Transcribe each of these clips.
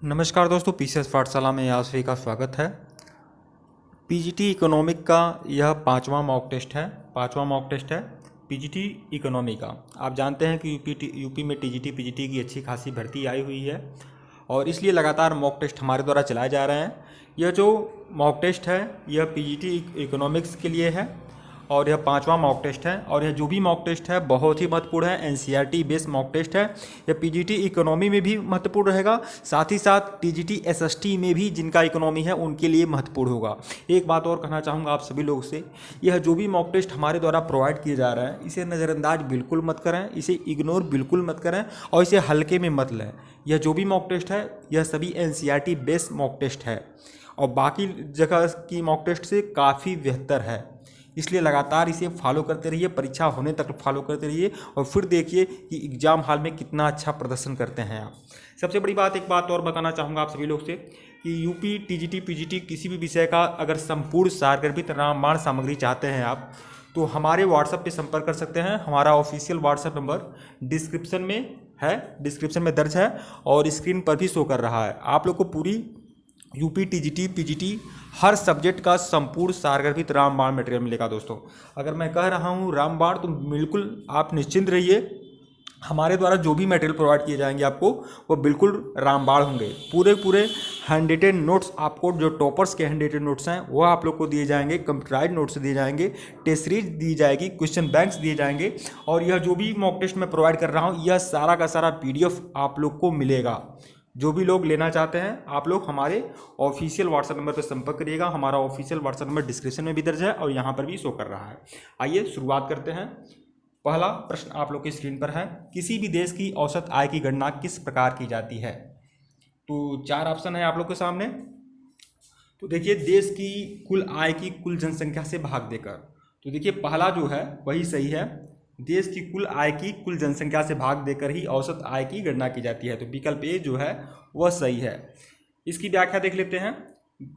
नमस्कार दोस्तों, पीसीएस पाठशाला में आप सभी का स्वागत है। पीजीटी इकोनॉमिक का यह पांचवा मॉक टेस्ट है पीजीटी इकोनॉमी का। आप जानते हैं कि यूपी में टीजीटी पीजीटी की अच्छी खासी भर्ती आई हुई है और इसलिए लगातार मॉक टेस्ट हमारे द्वारा चलाए जा रहे हैं। यह जो मॉक टेस्ट है यह पीजीटी इकोनॉमिक्स के लिए है और यह पांचवा मॉक टेस्ट है और यह जो भी मॉक टेस्ट है बहुत ही महत्वपूर्ण है। एनसीईआरटी बेस्ड मॉक टेस्ट है। यह पीजीटी इकोनॉमी में भी महत्वपूर्ण रहेगा, साथ ही साथ टीजीटी एसएसटी में भी जिनका इकोनॉमी है उनके लिए महत्वपूर्ण होगा। एक बात और कहना चाहूँगा आप सभी लोगों से, यह जो भी मॉक टेस्ट हमारे द्वारा प्रोवाइड किया जा रहा है इसे नज़रअंदाज बिल्कुल मत करें, इसे इग्नोर बिल्कुल मत करें और इसे हल्के में मत लें। यह जो भी मॉक टेस्ट है यह सभी एनसीईआरटी बेस्ड मॉक टेस्ट है और बाकी जगह की मॉक टेस्ट से काफ़ी बेहतर है, इसलिए लगातार इसे फॉलो करते रहिए, परीक्षा होने तक फॉलो करते रहिए और फिर देखिए कि एग्ज़ाम हॉल में कितना अच्छा प्रदर्शन करते हैं आप। सबसे बड़ी बात, एक बात और बताना चाहूँगा आप सभी लोग से कि यूपी टीजीटी पीजीटी किसी भी विषय का अगर संपूर्ण सारगर्भित रामबाण सामग्री चाहते हैं आप तो हमारे व्हाट्सएप पे संपर्क कर सकते हैं। हमारा ऑफिशियल व्हाट्सएप नंबर डिस्क्रिप्शन में दर्ज है और स्क्रीन पर भी शो कर रहा है। आप लोग को पूरी यूपी टीजीटी पीजीटी हर सब्जेक्ट का संपूर्ण सारगर्भित रामबाण मटेरियल मिलेगा दोस्तों। अगर मैं कह रहा हूँ रामबाण तो बिल्कुल आप निश्चिंत रहिए, हमारे द्वारा जो भी मटेरियल प्रोवाइड किए जाएंगे आपको वो बिल्कुल रामबाण होंगे। पूरे हैंडरेटेड नोट्स आपको, जो टॉपर्स के हैंडरेटेड नोट्स हैं वो आप लोग को दिए जाएंगे, कंप्यूटराइज्ड नोट्स दिए जाएंगे, टेस्ट सीरीज दी जाएगी, क्वेश्चन बैंक्स दिए जाएंगे और यह जो भी मॉक टेस्ट मैं प्रोवाइड कर रहा हूँ यह सारा का सारा PDF आप लोग को मिलेगा। जो भी लोग लेना चाहते हैं आप लोग हमारे ऑफिशियल व्हाट्सएप नंबर पर संपर्क करिएगा। हमारा ऑफिशियल व्हाट्सएप नंबर डिस्क्रिप्शन में भी दर्ज है और यहाँ पर भी शो कर रहा है। आइए शुरुआत करते हैं। पहला प्रश्न आप लोग की स्क्रीन पर है, किसी भी देश की औसत आय की गणना किस प्रकार की जाती है? तो 4 ऑप्शन है आप लोग के सामने। तो देखिए, देश की कुल आय की कुल जनसंख्या से भाग देकर। तो देखिए पहला जो है वही सही है, देश की कुल आय की कुल जनसंख्या से भाग देकर ही औसत आय की गणना की जाती है। तो विकल्प ए जो है वह सही है। इसकी व्याख्या देख लेते हैं।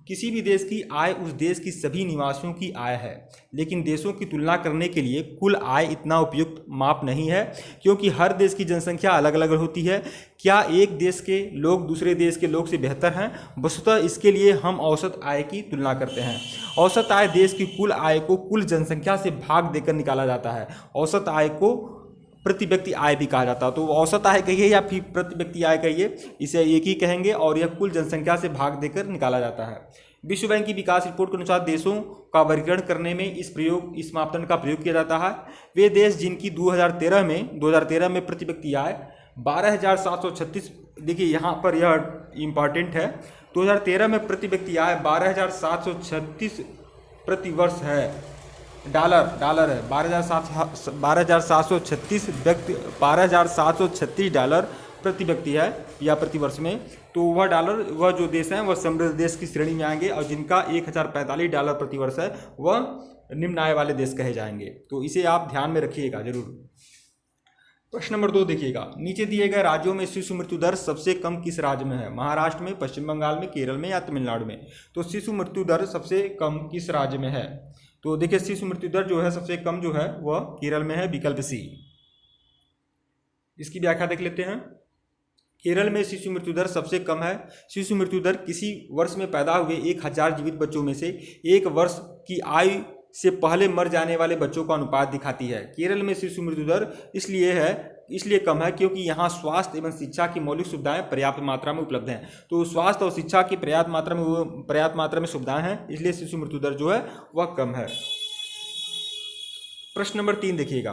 किसी भी देश की आय उस देश की सभी निवासियों की आय है, लेकिन देशों की तुलना करने के लिए कुल आय इतना उपयुक्त माप नहीं है क्योंकि हर देश की जनसंख्या अलग अलग होती है। क्या एक देश के लोग दूसरे देश के लोग से बेहतर हैं? वस्तुतः इसके लिए हम औसत आय की तुलना करते हैं। औसत आय देश की कुल आय को कुल जनसंख्या से भाग देकर निकाला जाता है। औसत आय को प्रति व्यक्ति आय भी कहा जाता है। तो औसत आय कहिए या फिर प्रति व्यक्ति आय कहिए, इसे एक ही कहेंगे और यह कुल जनसंख्या से भाग देकर निकाला जाता है। विश्व बैंक की विकास रिपोर्ट के अनुसार देशों का वर्गीकरण करने में इस मापदंड का प्रयोग किया जाता है। वे देश जिनकी 2013 में प्रति व्यक्ति आय 12,736, देखिए यहाँ पर यह इम्पॉर्टेंट है, 2013 में प्रति व्यक्ति आय 12,736 प्रति वर्ष है, डॉलर है। 12,736 डॉलर प्रति व्यक्ति है या प्रति वर्ष में। तो वह जो देश हैं वह समृद्ध देश की श्रेणी में आएंगे और जिनका 1,045 डॉलर प्रति वर्ष है वह निम्न आय वाले देश कहे जाएंगे। तो इसे आप ध्यान में रखिएगा जरूर। प्रश्न नंबर 2 देखिएगा, नीचे दिए गए राज्यों में शिशु मृत्यु दर सबसे कम किस राज्य में है? महाराष्ट्र में, पश्चिम बंगाल में, केरल में या तमिलनाडु में? तो शिशु मृत्यु दर सबसे कम किस राज्य में है? तो देखिए शिशु मृत्यु दर जो है सबसे कम जो है वह केरल में है, विकल्प सी। इसकी व्याख्या देख लेते हैं। केरल में शिशु मृत्यु दर सबसे कम है। शिशु मृत्यु दर किसी वर्ष में पैदा हुए 1,000 जीवित बच्चों में से 1 वर्ष की आयु से पहले मर जाने वाले बच्चों का अनुपात दिखाती है। केरल में शिशु मृत्यु दर इसलिए कम है क्योंकि यहाँ स्वास्थ्य एवं शिक्षा की मौलिक सुविधाएं पर्याप्त मात्रा में उपलब्ध हैं। तो स्वास्थ्य और शिक्षा की पर्याप्त मात्रा में सुविधाएं हैं, इसलिए शिशु मृत्यु दर जो है वह कम है। प्रश्न नंबर 3 देखिएगा,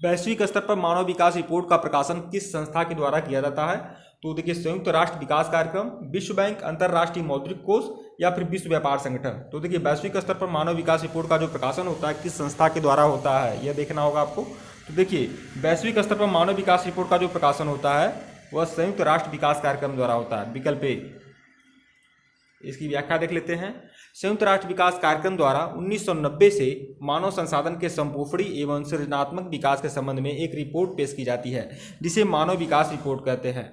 वैश्विक स्तर पर मानव विकास रिपोर्ट का प्रकाशन किस संस्था के द्वारा किया जाता है? तो देखिए संयुक्त राष्ट्र विकास कार्यक्रम, विश्व बैंक, अंतर्राष्ट्रीय मौद्रिक कोष या फिर विश्व व्यापार संगठन। तो देखिए वैश्विक स्तर पर मानव विकास रिपोर्ट का जो प्रकाशन होता है किस संस्था के द्वारा होता है यह देखना होगा आपको। तो देखिए वैश्विक स्तर पर मानव विकास रिपोर्ट का जो प्रकाशन होता है वह संयुक्त राष्ट्र विकास कार्यक्रम द्वारा होता है, विकल्प ए। इसकी व्याख्या देख लेते हैं। संयुक्त राष्ट्र विकास कार्यक्रम द्वारा 1990 से मानव संसाधन के संपोषणी एवं सृजनात्मक विकास के संबंध में एक रिपोर्ट पेश की जाती है जिसे मानव विकास रिपोर्ट कहते हैं।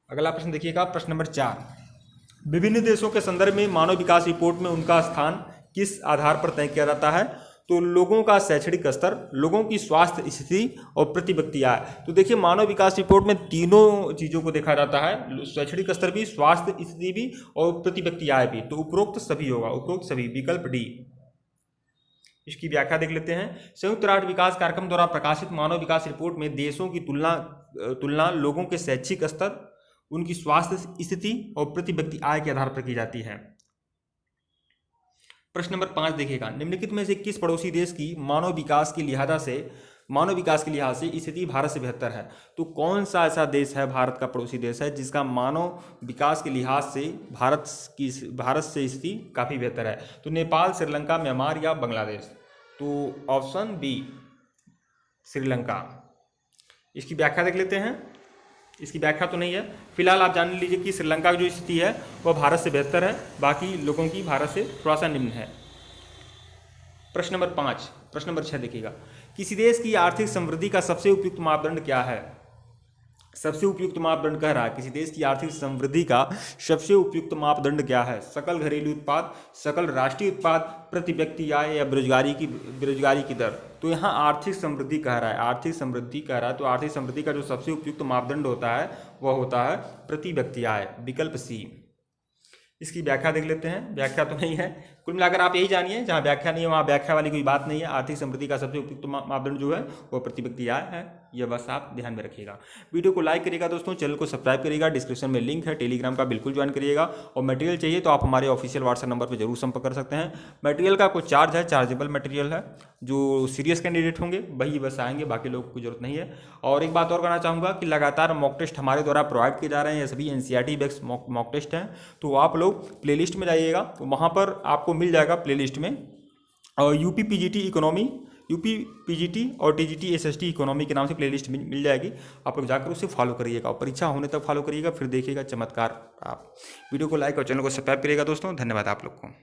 अगला प्रश्न देखिएगा, प्रश्न नंबर 4, विभिन्न देशों के संदर्भ में मानव विकास रिपोर्ट में उनका स्थान किस आधार पर तय किया जाता है? तो लोगों का शैक्षणिक स्तर, लोगों की स्वास्थ्य स्थिति और प्रति व्यक्ति आय। तो देखिए मानव विकास रिपोर्ट में तीनों चीज़ों को देखा जाता है, शैक्षणिक स्तर भी, स्वास्थ्य स्थिति भी और प्रति व्यक्ति आय भी। तो उपरोक्त सभी होगा, उपरोक्त सभी, विकल्प डी। इसकी व्याख्या देख लेते हैं। संयुक्त राष्ट्र विकास कार्यक्रम द्वारा प्रकाशित मानव विकास रिपोर्ट में देशों की तुलना लोगों के शैक्षिक स्तर, उनकी स्वास्थ्य स्थिति और प्रति व्यक्ति आय के आधार पर की जाती है। प्रश्न नंबर 5 देखिएगा, निम्नलिखित में से किस पड़ोसी देश की मानव विकास के लिहाज से स्थिति भारत से बेहतर है? तो कौन सा ऐसा देश है, भारत का पड़ोसी देश है, जिसका मानव विकास के लिहाज से भारत से स्थिति काफ़ी बेहतर है? तो नेपाल, श्रीलंका, म्यांमार या बांग्लादेश। तो ऑप्शन बी श्रीलंका। इसकी व्याख्या देख लेते हैं। इसकी व्याख्या तो नहीं है, फिलहाल आप जान लीजिए कि श्रीलंका की जो स्थिति है वह भारत से बेहतर है, बाकी लोगों की भारत से थोड़ा सा निम्न है। प्रश्न नंबर 5, प्रश्न नंबर 6 देखिएगा, किसी देश की आर्थिक समृद्धि का सबसे उपयुक्त मापदंड क्या है? सबसे उपयुक्त मापदंड कह रहा है, किसी देश की आर्थिक समृद्धि का सबसे उपयुक्त मापदंड क्या है? सकल घरेलू उत्पाद, सकल राष्ट्रीय उत्पाद, प्रति व्यक्ति आय या बेरोजगारी की दर। तो यहाँ आर्थिक समृद्धि कह रहा है, आर्थिक समृद्धि कह रहा है, तो आर्थिक समृद्धि का जो सबसे उपयुक्त मापदंड होता है वह होता है प्रति व्यक्ति आय, विकल्प सी। इसकी व्याख्या देख लेते हैं। व्याख्या तो नहीं है, कुल मिलाकर आप यही जानिए, जहाँ व्याख्या नहीं है वहाँ व्याख्या वाली कोई बात नहीं है। आर्थिक समृद्धि का सबसे उपयुक्त मापदंड जो है वो प्रति व्यक्ति आय है, यह बस आप ध्यान में रखिएगा। वीडियो को लाइक करिएगा दोस्तों, चैनल को सब्सक्राइब करिएगा, डिस्क्रिप्शन में लिंक है टेलीग्राम का, बिल्कुल ज्वाइन करिएगा। और मटेरियल चाहिए तो आप हमारे ऑफिशियल व्हाट्सएप नंबर पर जरूर संपर्क कर सकते हैं। मटेरियल का कोई चार्ज है, चार्जेबल मटेरियल है, जो सीरियस कैंडिडेट होंगे वही बस आएंगे, बाकी लोगों की जरूरत नहीं है। और एक बात और कहना चाहूँगा कि लगातार मॉक टेस्ट हमारे द्वारा प्रोवाइड किए जा रहे हैं, ये सभी NCERT बेस्ड मॉक टेस्ट हैं। तो आप लोग प्लेलिस्ट में जाइएगा, तो वहाँ पर आपको मिल जाएगा प्लेलिस्ट में और UP PGT economy, UP PGT और टीजीटी SST इकोनॉमी के नाम से प्लेलिस्ट मिल जाएगी। आप लोग जाकर उसे फॉलो करिएगा और परीक्षा होने तक फॉलो करिएगा, फिर देखिएगा चमत्कार। आप वीडियो को लाइक और चैनल को सब्सक्राइब करिएगा दोस्तों। धन्यवाद आप लोग को।